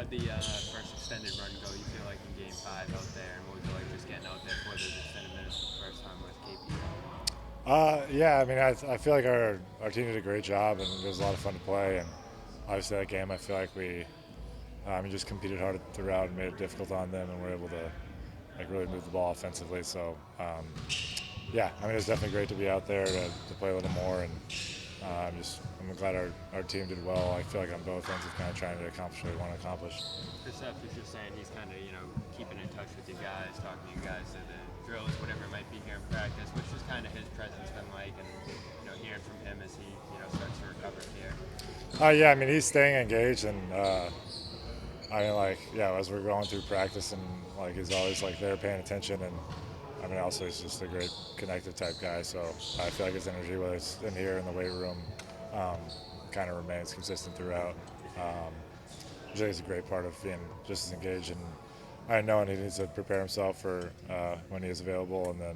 How'd the first extended run go? You feel like in Game 5 out there, and what was it like just getting out there for those extended minutes for the first time with KP? Yeah, I mean, I feel like our team did a great job, and it was a lot of fun to play. And obviously, that game, I feel like we just competed hard throughout and made it difficult on them, and were able to like really move the ball offensively. So, yeah, I mean, it was definitely great to be out there to play a little more, and I'm glad our team did well. I feel like on both ends of kind of trying to accomplish what we want to accomplish. Kristaps was just saying he's kind of, keeping in touch with you guys, talking to you guys to the drills, whatever it might be here in practice, which is kind of his presence been like, and, hearing from him as he, starts to recover here. Yeah, I mean, he's staying engaged, and I mean, like, yeah, as we're going through practice, and like he's always like there paying attention, and I mean, also he's just a great connected type guy. So I feel like his energy, whether it's in here in the weight room, um, kind of remains consistent throughout. I think it's a great part of being just as engaged, and I know he needs to prepare himself for when he is available, and then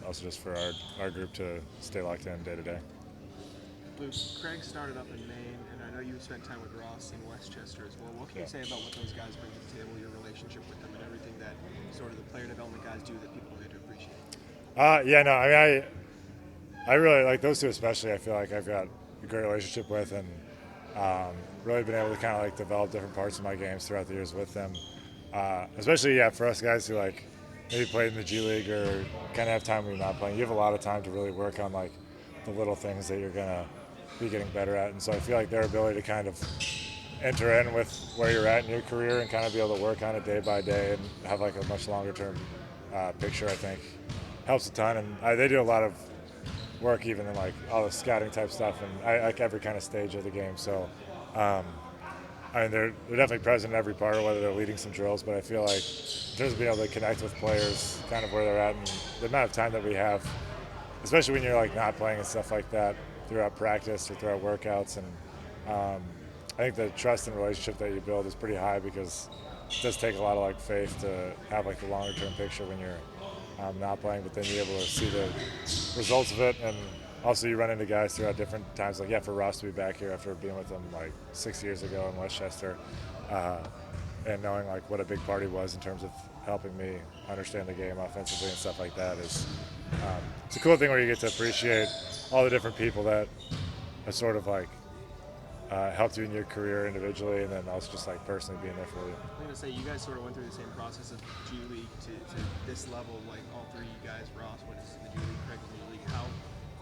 also just for our group to stay locked in day to day. Luke, Craig started up in Maine, and I know you spent time with Ross in Westchester as well. What can you say about what those guys bring to the table, your relationship with them, and everything that sort of the player development guys do that people get to appreciate? Yeah, no, I mean, I really like those two especially. I feel like I've got a great relationship with, and really been able to kind of like develop different parts of my games throughout the years with them. Especially, yeah, for us guys who like maybe played in the G League or kind of have time when you're not playing. You have a lot of time to really work on like the little things that you're gonna be getting better at, and so I feel like their ability to kind of enter in with where you're at in your career and kind of be able to work on it day by day and have like a much longer term picture, I think helps a ton. And they do a lot of work even in like all the scouting type stuff and like every kind of stage of the game. So I mean, they're definitely present in every part, or whether they're leading some drills. But I feel like in terms of being able to connect with players, kind of where they're at, and the amount of time that we have, especially when you're like not playing and stuff like that throughout practice or throughout workouts, and I think the trust and relationship that you build is pretty high because it does take a lot of like faith to have like the longer term picture when you're not playing, but then you're able to see the results of it. And also you run into guys throughout different times, like, yeah, for Ross to be back here after being with them like 6 years ago in Westchester, uh, and knowing like what a big part he was in terms of helping me understand the game offensively and stuff like that is it's a cool thing where you get to appreciate all the different people that have sort of like helped you in your career individually, and then also just like personally being there for you. I'm going to say you guys sort of went through the same process of G League to this level, like all three of you guys, Ross went to the G League, Craig in the league. How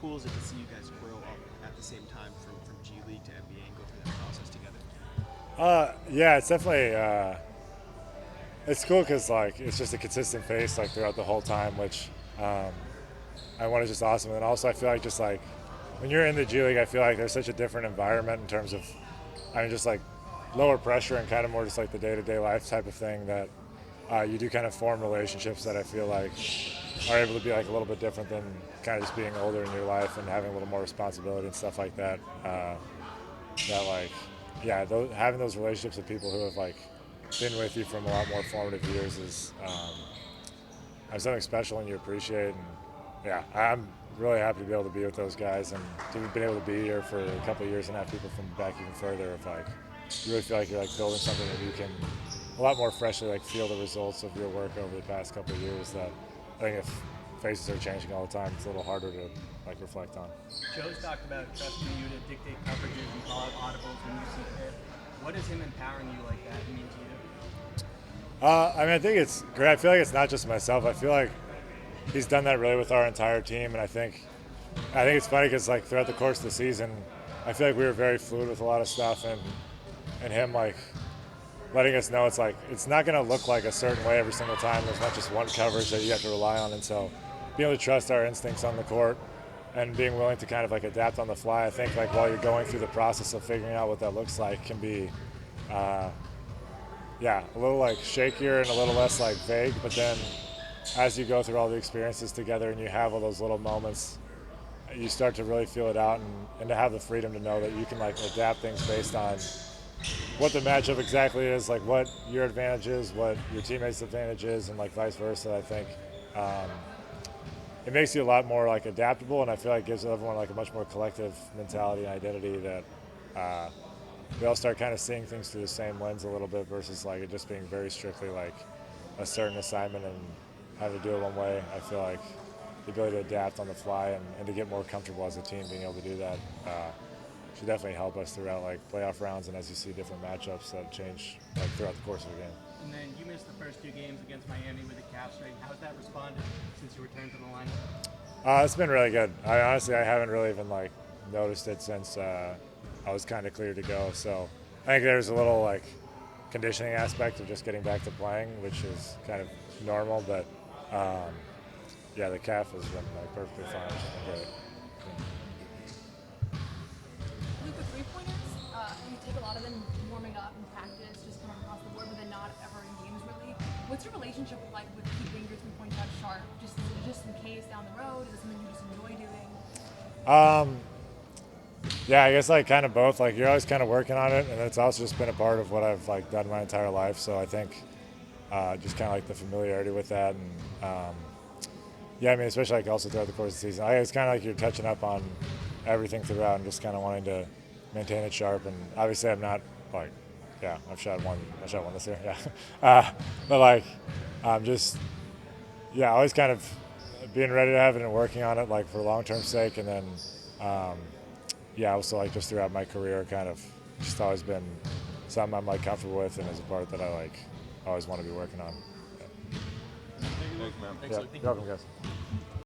cool is it to see you guys grow up at the same time from G League to NBA and go through that process together? Yeah, it's definitely it's cool because like it's just a consistent pace like throughout the whole time, which I want is just awesome. And also I feel like just like when you're in the G League, I feel like there's such a different environment in terms of, I mean, just like lower pressure and kind of more just like the day-to-day life type of thing that you do kind of form relationships that I feel like are able to be like a little bit different than kind of just being older in your life and having a little more responsibility and stuff like that. That like, yeah, having those relationships with people who have like been with you from a lot more formative years is something special and you appreciate. And yeah, I'm really happy to be able to be with those guys and to have been able to be here for a couple of years and have people from back even further. If like you really feel like you're like building something that you can a lot more freshly like feel the results of your work over the past couple of years. That I think if faces are changing all the time, it's a little harder to like reflect on. Joe's talked about trusting you to dictate coverages and call out audibles when you see fit. What does him empowering you like that mean to you? I mean, I think it's great. I feel like it's not just myself. I feel like he's done that really with our entire team, and I think it's funny because like throughout the course of the season, I feel like we were very fluid with a lot of stuff, and him like letting us know it's like it's not going to look like a certain way every single time. There's not just one coverage that you have to rely on, and so being able to trust our instincts on the court and being willing to kind of like adapt on the fly. I think like while you're going through the process of figuring out what that looks like can be. Yeah, a little like shakier and a little less like vague, but then as you go through all the experiences together and you have all those little moments, you start to really feel it out and to have the freedom to know that you can like adapt things based on what the matchup exactly is, like what your advantage is, what your teammates' advantage is, and like vice versa. I think it makes you a lot more like adaptable, and I feel like it gives everyone like a much more collective mentality and identity that we all start kind of seeing things through the same lens a little bit versus like it just being very strictly like a certain assignment and having to do it one way. I feel like the ability to adapt on the fly and to get more comfortable as a team being able to do that should definitely help us throughout like playoff rounds and as you see different matchups that change like throughout the course of the game. And then you missed the first 2 games against Miami with a calf strain. How's that responded since you returned to the lineup? It's been really good. I haven't really even like noticed it since I was kind of clear to go. So I think there's a little like conditioning aspect of just getting back to playing, which is kind of normal. But yeah, the calf has been like perfectly fine, which has been great. Luke, the three-pointers, you take a lot of them warming up in practice, just kind of across the board, but then not ever in games really. What's your relationship like with keeping your three-point shot sharp? Just in case down the road? Is it something you just enjoy doing? Yeah, I guess like kind of both. Like you're always kind of working on it, and it's also just been a part of what I've like done my entire life. So I think just kind of like the familiarity with that, and yeah, I mean especially like also throughout the course of the season, it's kind of like you're touching up on everything throughout, and just kind of wanting to maintain it sharp. And obviously, I'm not like, yeah, I shot one this year, yeah, but like just yeah, always kind of being ready to have it and working on it like for long-term sake, and then. Yeah, also like just throughout my career, kind of just always been something I'm like comfortable with, and is a part that I like always want to be working on. Thank you, Luke. Yeah, you're welcome, guys.